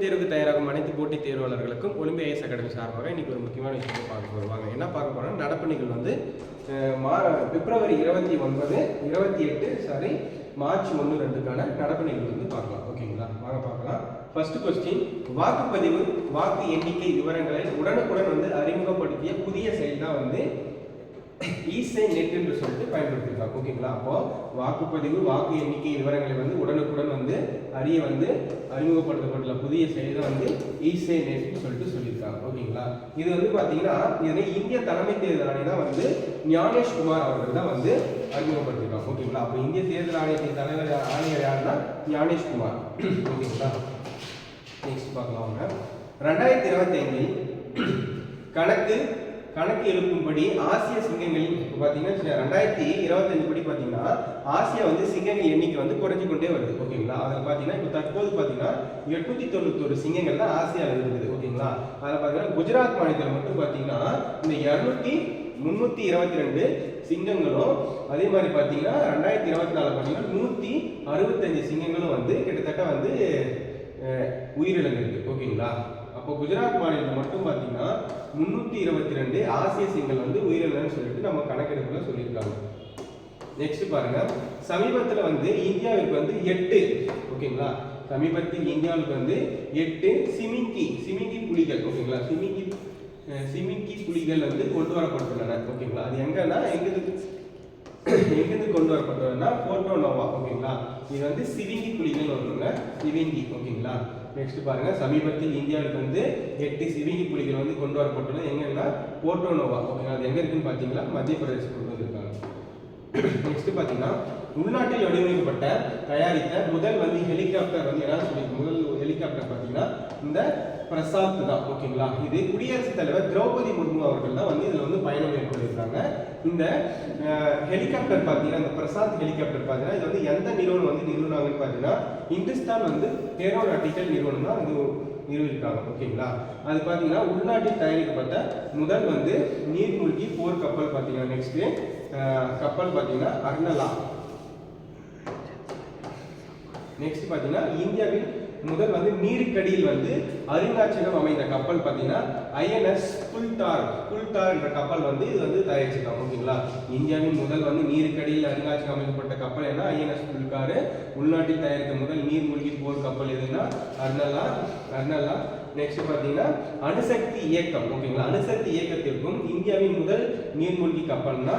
தேர்வுக்கு தயாராகும் அனைத்து போட்டித் தேர்வாளர்களுக்கும் ஒலிம்பிக் ஐஎஸ் அகாடமி சார்பாக இன்னைக்கு ஒரு முக்கியமான விஷயத்தை பார்க்க போடுவாங்க. என்ன பார்க்க போறோம்னா நடப்பு நிகழ்வு வந்து பிப்ரவரி 28 மார்ச் 1-2க்கான நடப்பு நிகழ்வு வந்து பார்க்கலாம். ஓகேங்களா, வாங்க பார்க்கலாம். ஃபர்ஸ்ட் கொஸ்டின், வாக்குப்பதிவு வாக்கு எண்ணிக்கை விவரங்களை உடனுக்குடன் வந்து அறிமுகப்படுத்திய புதிய செயல் தான் வந்து ஈசை நெட் என்று சொல்லிட்டு பயன்படுத்திருக்காங்க. ஓகேங்களா, அப்போ வாக்குப்பதிவு வாக்கு எண்ணிக்கை விவரங்களை வந்து உடனுக்குடன் வந்து அறிய வந்து அறிமுகப்படுத்தப்பட்டுள்ள புதிய செயல் தான் வந்து ஈசை நெட்னு சொல்லியிருக்காங்க. ஓகேங்களா, இது வந்து பார்த்தீங்கன்னா இதனை இந்திய தலைமை தேர்தல் ஆணையம் வந்து ஞானேஷ்குமார் அவர்கள் தான் வந்து அறிமுகப்படுத்திருக்காங்க. ஓகேங்களா, அப்போ இந்திய தேர்தல் ஆணையத்தின் ஆணையர் யாருன்னா ஞானேஷ்குமார். ஓகேங்களா, நெக்ஸ்ட் பார்க்கலாம். 2025 கணக்கு எழுப்பும்படி ஆசிய சிங்கங்களின் பார்த்தீங்கன்னா 2025 படி பார்த்தீங்கன்னா ஆசியா வந்து சிங்கங்கள் எண்ணிக்கை வந்து குறைஞ்சு கொண்டே வருது. ஓகேங்களா, அதில் பார்த்தீங்கன்னா இப்போ தற்போது பார்த்தீங்கன்னா 891 சிங்கங்கள் தான் ஆசியாவில் இருக்குது. ஓகேங்களா, அதில் பார்த்தீங்கன்னா குஜராத் மாநிலத்தில் மட்டும் பார்த்தீங்கன்னா இந்த 322 சிங்கங்களும் அதே மாதிரி பார்த்தீங்கன்னா 2024 பார்த்தீங்கன்னா 165 சிங்கங்களும் வந்து கிட்டத்தட்ட வந்து உயிரிழந்திருக்கு. ஓகேங்களா, அப்போ குஜராத் மாநிலத்தில் மட்டும் பார்த்தீங்கன்னா 322 ஆசிய சிங்கங்கள் வந்து உயிரிழந்தன்னு சொல்லிட்டு நம்ம கணக்கெடுப்புல சொல்லியிருக்காங்க. நெக்ஸ்ட் பாருங்க, சமீபத்தில் வந்து இந்தியாவிற்கு வந்து 8 ஓகேங்களா, சமீபத்தில் இந்தியாவுக்கு வந்து 8 சிமிங்கி புலிகள் ஓகேங்களா, சிமிங்கி புலிகள் வந்து கொண்டு வரப்பட்டுள்ளன. ஓகேங்களா, அது எங்கன்னா எங்கிருந்து கொண்டு வரப்பட்டுள்ளதுன்னா போர்ட்டோ நோவா. ஓகேங்களா, இது வந்து சிவிங்கி புலிகள் வருவாங்க, சிவிங்கி. ஓகேங்களா, நெக்ஸ்ட் பாருங்க, சமீபத்தில் இந்தியாவுக்கு வந்து 8 சிவிங்கி புலிகள் வந்து கொண்டு வரப்பட்டுள்ளது எங்கன்னா போர்ட்டோ நோவா. ஓகேங்களா, அது எங்க இருக்குன்னு பார்த்தீங்கன்னா மத்திய பிரதேசம் கொண்டு வந்திருக்காங்க. நெக்ஸ்ட் பார்த்தீங்கன்னா உள்நாட்டில் வடிவமைக்கப்பட்ட தயாரித்த முதல் வந்து ஹெலிகாப்டர் வந்து என்ன சொல்லி முதல் ஹெலிகாப்டர் பார்த்தீங்கன்னா இந்த பிரசாத் தான். ஓகேங்களா, இது குடியரசுத் தலைவர் திரௌபதி முர்மு அவர்கள் தான் வந்து இதில் வந்து பயணம் மேற்கொண்டிருக்காங்க. இந்த ஹெலிகாப்டர் பார்த்தீங்கன்னா இந்த பிரசாத் ஹெலிகாப்டர் பார்த்தீங்கன்னா இது வந்து எந்த நிறுவனம் வந்து நிறுவனாங்கன்னு பார்த்தீங்கன்னா இந்துஸ்தான் வந்து ஏரோநாட்டிக்கல் நிறுவனம் தான் இது நிறுவிருக்காங்க. ஓகேங்களா, அது பார்த்தீங்கன்னா உள்நாட்டில் தயாரிக்கப்பட்ட முதல் வந்து நீர்மூழ்கி போர் கப்பல் பார்த்தீங்கன்னா நெக்ஸ்ட் கப்பல் பார்த்தீங்கன்னா அர்னலா. நெக்ஸ்ட் பார்த்தீங்கன்னா இந்தியாவில் முதல் வந்து நீருக்கடியில் வந்து அருங்காட்சியகம் அமைந்த கப்பல் பார்த்தீங்கன்னா ஐஎன்எஸ் குல்தார் என்ற கப்பல் வந்து இது வந்து தயாரிச்சிருக்காங்க. ஓகேங்களா, இந்தியாவின் முதல் வந்து நீருக்கடியில் அருங்காட்சியகம் அமைக்கப்பட்ட கப்பல் என்ன ஐஎன்எஸ் குல்தார். உள்நாட்டில் தயாரித்த முதல் நீர்மூழ்கி போர் கப்பல் எதுன்னா அர்னலா. நெக்ஸ்ட் பார்த்தீங்கன்னா அணுசக்தி இயக்கம். ஓகேங்களா, அணுசக்தி இயக்கத்திற்கும் இந்தியாவின் முதல் நீர்மூழ்கி கப்பல்னா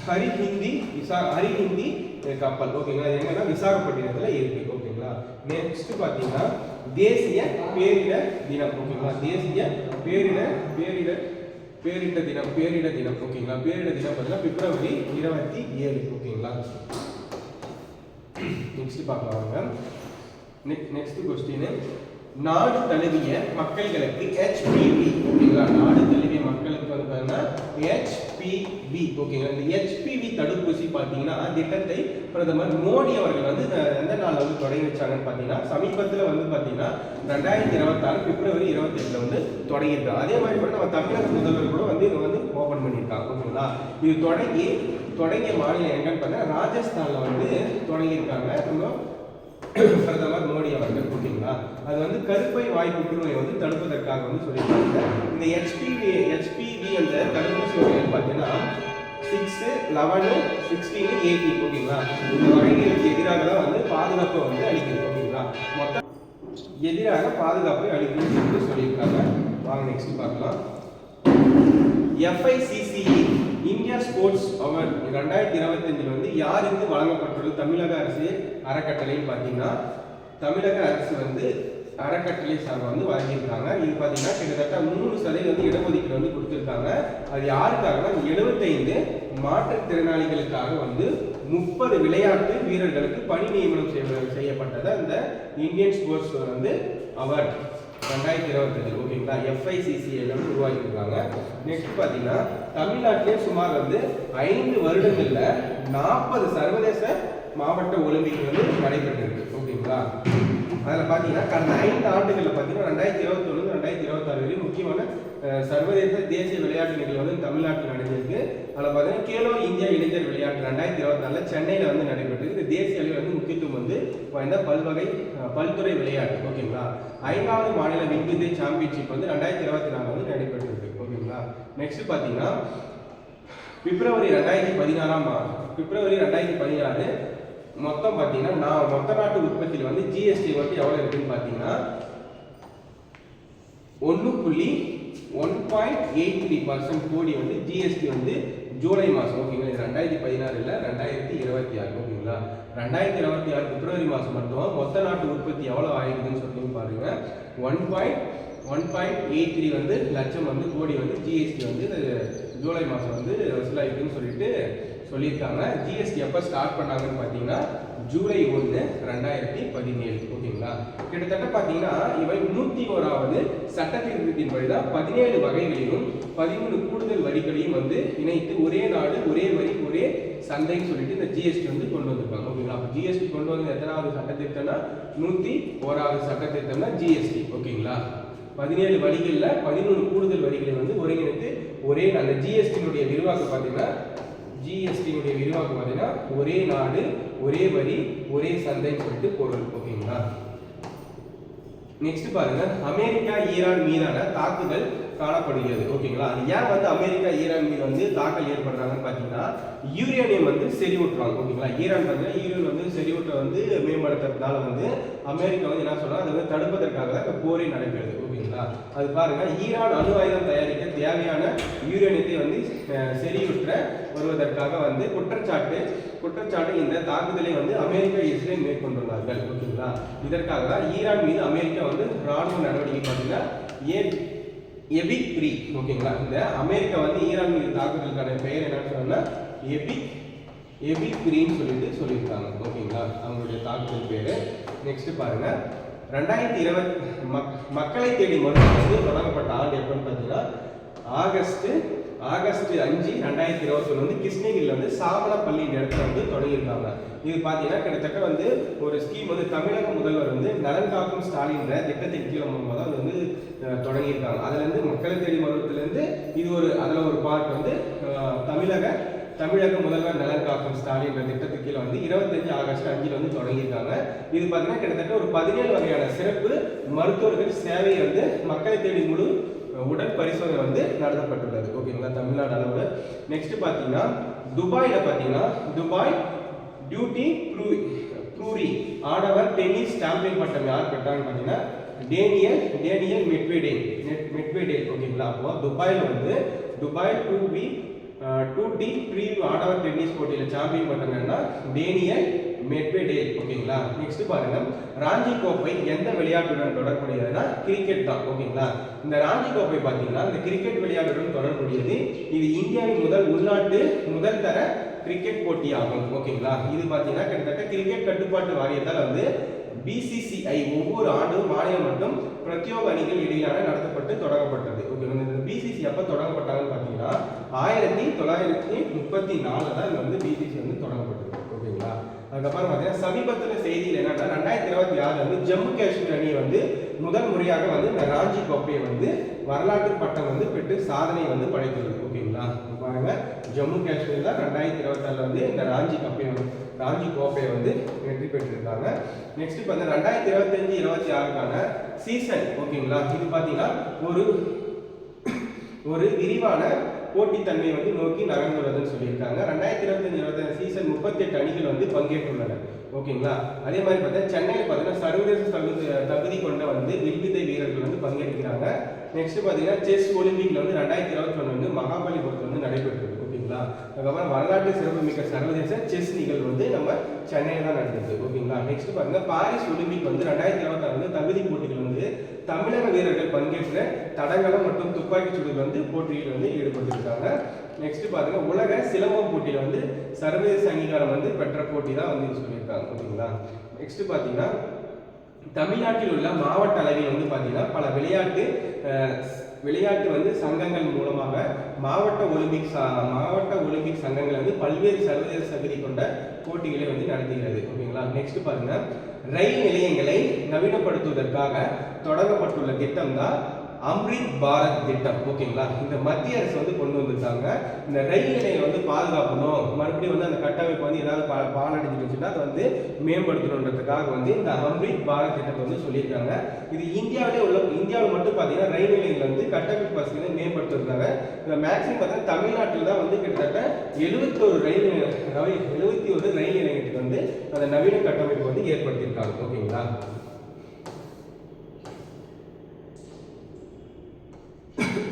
ஹரிஹிந்தி கப்பல். ஓகேங்களா, எங்கன்னா விசாகப்பட்டினத்தில் இருக்கு. ஓகேங்களா, நெக்ஸ்ட் பார்த்தீங்கன்னா தேசிய பேரிடர் தினம். ஓகேங்களா, தேசிய பேரிடர் தினம். ஓகேங்களா, பேரிடர் தினம் பார்த்தீங்கன்னா பிப்ரவரி 27. ஓகேங்களா, நெக்ஸ்ட் பார்க்கலாம். நெக்ஸ்ட் கொஸ்டின், நாடு தழுவிய மக்களுக்கு HPV. ஓகேங்களா, நாடு தழுவிய மக்களுக்கு வந்து பார்த்தீங்கன்னா HPV. ஓகேங்களா, இந்த HPV தடுப்பூசி பார்த்தீங்கன்னா திட்டத்தை பிரதமர் மோடி அவர்கள் வந்து எந்த நாள் வந்து தொடங்கி வச்சாங்கன்னு பார்த்தீங்கன்னா சமீபத்தில் வந்து பார்த்தீங்கன்னா 2026 பிப்ரவரி 28 வந்து தொடங்கியிருக்காங்க. அதே மாதிரி கூட நம்ம தமிழக முதல்வர் கூட வந்து இதை வந்து ஓபன் பண்ணியிருக்காங்க. ஓகேங்களா, இது தொடங்கிய மாநிலம் எங்கன்னு பார்த்தீங்கன்னா ராஜஸ்தான்ல வந்து தொடங்கியிருக்காங்க பிரதமர் மோடி அவர்கள். ஓகேங்களா, அது வந்து கருப்பை வாய் புற்றுநோயை வந்து தடுப்பதற்காக வந்து சொல்லியிருக்காங்க. இந்த HPV அந்த தடுப்பூசி வகைகள் பார்த்தீங்கன்னா 6, 11, 16, 18. ஓகேங்களா, இந்த வகைகளுக்கு எதிராக தான் வந்து பாதுகாப்பை வந்து அளிக்குது. ஓகேங்களா, மொத்தம் எதிராக பாதுகாப்பை அளிக்குதுன்னு சொல்லியிருக்காங்க. வாங்க நெக்ஸ்ட் பார்க்கலாம். FICCE இந்தியா ஸ்போர்ட்ஸ் அவார்ட் 2025 வந்து யாருக்கு வழங்கப்பட்டுள்ளது தமிழக அரசு அறக்கட்டளைன்னு பார்த்தீங்கன்னா தமிழக அரசு வந்து அறக்கட்டளை சார்பாக வந்து வழங்கியிருக்காங்க. இது பார்த்தீங்கன்னா கிட்டத்தட்ட 3% வந்து இடஒதுக்கீடு வந்து கொடுத்துருக்காங்க. அது யாருக்காகனா 75 மாற்றுத்திறனாளிகளுக்காக வந்து 30 விளையாட்டு வீரர்களுக்கு பணி நியமனம் செய்யப்பட்டதை இந்த இந்தியன் ஸ்போர்ட்ஸ் வந்து அவார்ட் 2025. ஓகேங்களா, FICCI வந்து உருவாக்கியிருக்காங்க. நெக்ஸ்ட் பார்த்தீங்கன்னா தமிழ்நாட்டிலே சுமார் வந்து 5 வருடங்கள்ல 40 சர்வதேச மாவட்ட ஒலிம்பிக் வந்து நடைபெற்றிருக்கு. ஓகேங்களா, அதில் பார்த்தீங்கன்னா கடந்த 5 ஆண்டுகளில் பார்த்தீங்கன்னா 2021 2026 வரையும் முக்கியமான சர்வதேச தேசிய விளையாட்டு நிகழ்வு வந்து தமிழ்நாட்டில் நடந்திருக்கு. அதில் பார்த்தீங்கன்னா கேலோ இந்தியா இளைஞர் விளையாட்டு 2024 சென்னையில் வந்து நடைபெற்றது. இது தேசிய அளவில் வந்து முக்கியத்துவம் வந்து வாய்ந்த பல்துறை விளையாட்டு. ஓகேங்களா. 5வது மாநில வில்வித்தை சாம்பியன்ஷிப் வந்து 2024 வந்து நடைபெற்றிருக்கு. ஓகேங்களா. நெக்ஸ்ட் பார்த்தீங்கன்னா பிப்ரவரி 2016 மொத்தம் பார்த்தீங்கன்னா மொத்த நாட்டு உற்பத்தியில் வந்து ஜிஎஸ்டி வந்து எவ்வளோ இருக்குன்னு பார்த்தீங்கன்னா 1.83% கோடி வந்து ஜிஎஸ்டி வந்து ஜூலை மாதம். ஓகேங்களா. இது 2016 இல்லை, 2026. ஓகேங்களா. 2026 பிப்ரவரி மாதம் மட்டும் மொத்த நாட்டு உற்பத்தி எவ்வளோ ஆயிருக்குன்னு சொல்லி பாருங்க. 1.83 வந்து லட்சம் வந்து கோடி வந்து ஜிஎஸ்டி வந்து ஜூலை மாதம் வந்து வசூலாயிருக்குன்னு சொல்லியிருக்காங்க. ஜிஎஸ்டி எப்போ ஸ்டார்ட் பண்ணாங்கன்னு பார்த்தீங்கன்னா ஜூலை 1, 2017. ஓகேங்களா. கிட்டத்தட்ட பார்த்தீங்கன்னா இவை 101வது சட்ட திருத்தத்தின்படி தான் 17 வகைகளிலும் 13 கூடுதல் வரிகளையும் வந்து இணைத்து ஒரே நாடு ஒரே வரி ஒரே சந்தைன்னு சொல்லிட்டு இந்த ஜிஎஸ்டி வந்து கொண்டு வந்திருக்காங்க. ஓகேங்களா. அப்போ ஜிஎஸ்டி கொண்டு வந்து எத்தனாவது சட்ட திருத்தம்னா 101வது சட்ட திருத்தம்னா ஜிஎஸ்டி. ஓகேங்களா. 17 வரிகளில் 13 கூடுதல் வரிகளை வந்து ஒருங்கிணைத்து ஒரே அந்த ஜிஎஸ்டியினுடைய விரிவாக்கம் பார்த்தீங்கன்னா ஒரே நாடு ஒரே வரி ஒரே சந்தைன்னு சொல்லிட்டு பொருள். ஓகேங்களா. நெக்ஸ்ட் பாருங்க, அமெரிக்கா ஈரான் மீதான தாக்குதல் காணப்படுகிறது. ஓகேங்களா. அது ஏன் வந்து அமெரிக்கா ஈரான் மீது வந்து தாக்கல் ஏற்படுறாங்கன்னு பார்த்தீங்கன்னா யூரேனியம் வந்து செறிவூட்டுறாங்க. ஓகேங்களா. ஈரான் பார்த்தீங்கன்னா யூரேனியம் வந்து செறிவூட்ட வந்து மேம்படுத்துறதுனால வந்து அமெரிக்கா வந்து என்ன சொல்றாங்க, அதை வந்து தடுப்பதற்காக தான் போரே நடைபெறுது. ஓகேங்களா. அது பாருங்க, ஈரான் அணு ஆயுதம் தயாரிக்க தேவையான யூரேனியத்தை வந்து செறிவுற்ற வருவதற்காக வந்து குற்றச்சாட்டு இந்த தாக்குதலை வந்து அமெரிக்கா இஸ்ரேல் மேற்கொண்டுள்ளார்கள். ஓகேங்களா. இதற்காக தான் ஈரான் மீது அமெரிக்கா வந்து ராணுவ நடவடிக்கை பார்த்தீங்கன்னா எபிக் 3. ஓகேங்களா. இந்த அமெரிக்கா வந்து ஈரான் மீது தாக்குதலுக்கான பெயர் என்னன்னு சொன்னா எபிக் 3ன்னு சொல்லியிருக்காங்க. ஓகேங்களா. அவங்களுடைய தாக்குதல் பேரு. நெக்ஸ்ட் பாருங்க, 2020 மக்களை தேடி மருத்துவம் வந்து தொடங்கப்பட்ட ஆண்டு எப்பன்னு பார்த்தீங்கன்னா ஆகஸ்ட் 5, 2021 வந்து கிருஷ்ணகிரியில் வந்து சாமனப்பள்ளி இடத்துல வந்து தொடங்கியிருக்காங்க. இது பார்த்தீங்கன்னா கிட்டத்தட்ட வந்து ஒரு ஸ்கீம் வந்து தமிழக முதல்வர் வந்து நலன் காக்கும் ஸ்டாலின்ற திட்டத்தின் கீழே மூலமாக அது வந்து தொடங்கியிருக்காங்க. அதுல இருந்து மக்களை தேடி மருத்துவத்திலேருந்து இது அதில் ஒரு பார்ட் வந்து தமிழக முதல்வர் நலன் காக்கும் ஸ்டாலின் திட்டத்துக்கு கீழே வந்து 25 ஆகஸ்ட் 5 வந்து தொடங்கியிருக்காங்க. இது பார்த்தீங்கன்னா கிட்டத்தட்ட ஒரு 17 வகையான சிறப்பு மருத்துவர்கள் சேவையை வந்து மக்களை தேடி முழு உடல் பரிசோதனை வந்து நடத்தப்பட்டுள்ளது. ஓகேங்களா. தமிழ்நாடு அளவு. நெக்ஸ்ட் பார்த்தீங்கன்னா துபாய் டியூட்டி ப்ரூரி ஆடவர் டென்னிஸ் சாம்பியன் பட்டம் யார் பெற்றாங்கன்னு பார்த்தீங்கன்னா டேனியல் மெட்வேடேல். ஓகேங்களா. அப்போ துபாயில் வந்து துபாய் 2D ப்ரீவியூ ஆடவர் டென்னிஸ் போட்டியில் சாம்பியன் பட்டங்கன்னா டேனியல் மெட்வேடேல். ஓகேங்களா. நெக்ஸ்ட் பாருங்க, ராஞ்சி கோப்பை எந்த விளையாட்டுடன் தொடர்புடையதுன்னா கிரிக்கெட் தான். ஓகேங்களா. இந்த ராஞ்சி கோப்பை பார்த்தீங்கன்னா இந்த கிரிக்கெட் விளையாட்டுடன் தொடர்புடையது. இது இந்தியாவின் முதல் தர கிரிக்கெட் போட்டி ஆகும். ஓகேங்களா. இது பார்த்தீங்கன்னா கிட்டத்தட்ட கிரிக்கெட் கட்டுப்பாட்டு வாரியத்தால் வந்து BCCI ஒவ்வொரு ஆண்டும் மாநிலம் மற்றும் பிரத்யோக அணிகள் இடையிலான நடத்தப்பட்டு தொடங்கப்பட்டது. ஓகேங்களா. இந்த BCCI எப்போ தொடங்கப்பட்டாங்கன்னு பார்த்தீங்கன்னா 1934 தான் இந்த வந்து BCCI வந்து தொடங்கப்பட்டது. ஓகேங்களா. அதுக்கப்புறம் பார்த்தீங்கன்னா சமீபத்தில் செய்தியில் என்னன்னா 2026 வந்து ஜம்மு காஷ்மீர் அணியை வந்து முதல் முறையாக வந்து இந்த ராஞ்சி கோப்பையை வந்து வரலாற்று பட்டம் வந்து பெற்று சாதனை வந்து படைத்துள்ளது. ஓகேங்களா. பாருங்க, ஜம்மு காஷ்மீர் தான் 2026 வந்து இந்த ராஞ்சி கோப்பையை வந்து வெற்றி பெற்றிருக்காங்க. நெக்ஸ்ட் பார்த்தீங்கன்னா 2025-26க்கான சீசன். ஓகேங்களா. இது பார்த்தீங்கன்னா ஒரு விரிவான போட்டித்தன்மை வந்து நோக்கி நகர்ந்துள்ளதுன்னு சொல்லியிருக்காங்க. 2025-26 சீசன் 38 அணிகள் வந்து பங்கேற்றுள்ளன. ஓகேங்களா. அதே மாதிரி பார்த்தீங்கன்னா சென்னையில் பார்த்தீங்கன்னா சர்வதேச தகுதி கொண்ட வந்து வில்வித்தை வீரர்கள் வந்து பங்கேற்கிறாங்க. நெக்ஸ்ட் பார்த்தீங்கன்னா செஸ் ஒலிம்பிக்ல வந்து 2021 வந்து மகாபலிபுரத்தில் வந்து நடைபெற்றது. ஓகேங்களா. அதுக்கப்புறம் வரலாற்று சிறப்புமிக்க சர்வதேச செஸ் நிகழ்வு வந்து நம்ம சென்னையில் தான் நடந்தது. ஓகேங்களா. நெக்ஸ்ட் பாருங்க, பாரிஸ் ஒலிம்பிக் வந்து 2026 வந்து தகுதி போட்டிகள் வந்து தமிழக வீரர்கள் பங்கேற்ற தடகளம் மற்றும் துப்பாக்கி சுடுதல் வந்து போட்டியில் வந்து ஈடுபட்டிருக்காங்க. நெக்ஸ்ட் பாருங்க, உலக சிலம்பம் போட்டியில வந்து சர்வதேச அங்கீகாரம் வந்து பெற்ற போட்டி தான் வந்து சொல்லியிருக்காங்க. ஓகேங்களா. நெக்ஸ்ட் பார்த்தீங்கன்னா தமிழ்நாட்டில் உள்ள மாவட்ட அளவில் வந்து பார்த்தீங்கன்னா பல விளையாட்டு வந்து சங்கங்கள் மூலமாக மாவட்ட ஒலிம்பிக் சங்கங்கள் வந்து பல்வேறு சர்வதேச தகுதி கொண்ட போட்டிகளை வந்து நடத்துகிறது. ஓகேங்களா. நெக்ஸ்ட் பாருங்க, ரயில் நிலையங்களை நவீனப்படுத்துவதற்காக தொடங்கப்பட்டுள்ள திட்டம் தான் அம்ரித் பாரத் திட்டம். ஓகேங்களா, இந்த மத்திய அரசு வந்து கொண்டு வந்திருக்காங்க. இந்த ரயில் நிலையம் வந்து பாதுகாக்கணும், மறுபடியும் வந்து அந்த கட்டமைப்பு வந்து ஏதாவது பாலடைஞ்சிருச்சுன்னா அதை வந்து மேம்படுத்தணுன்றதுக்காக வந்து இந்த அம்ரித் பாரத் திட்டத்தை வந்து சொல்லியிருக்காங்க. இது இந்தியாவில் மட்டும் பார்த்தீங்கன்னா ரயில் நிலையங்கள் வந்து கட்டமைப்பு வசதிகளை மேம்படுத்துறதுக்காக மேக்ஸிமம் பார்த்தீங்கன்னா தமிழ்நாட்டில் தான் வந்து கிட்டத்தட்ட 71 ரயில் நிலையத்துக்கு வந்து அந்த நவீன கட்டமைப்பு வந்து ஏற்படுத்தியிருக்காங்க. ஓகேங்களா,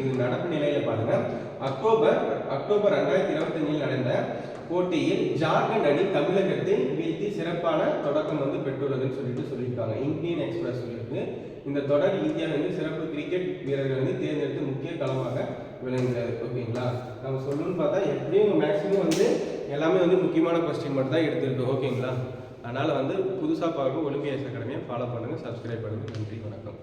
இது நடப்பு நிலையில பாருங்க. அக்டோபர் 2025 நடந்த போட்டியில் ஜார்க்கண்ட் அணி தமிழகத்தை வீழ்த்தி சிறப்பான தொடக்கம் வந்து பெற்றுள்ளதுன்னு சொல்லியிருக்காங்க. இந்தியன் எக்ஸ்பிரஸ் சொல்லியிருக்கு. இந்த தொடர் இந்தியாவிலிருந்து சிறப்பு கிரிக்கெட் வீரர்கள் வந்து தேர்ந்தெடுத்து முக்கிய களமாக விளங்குகிறது. ஓகேங்களா, நம்ம சொல்லணும்னு பார்த்தா எப்படியும் மேக்ஸிமம் வந்து எல்லாமே வந்து முக்கியமான கொஸ்டின் மட்டும் தான் எடுத்துருக்கு. ஓகேங்களா, அதனால வந்து புதுசாக பார்க்க ஒலிம்பியாஸ் அகாடமியை ஃபாலோ பண்ணுங்க, சப்ஸ்கிரைப் பண்ணுங்க. நன்றி, வணக்கம்.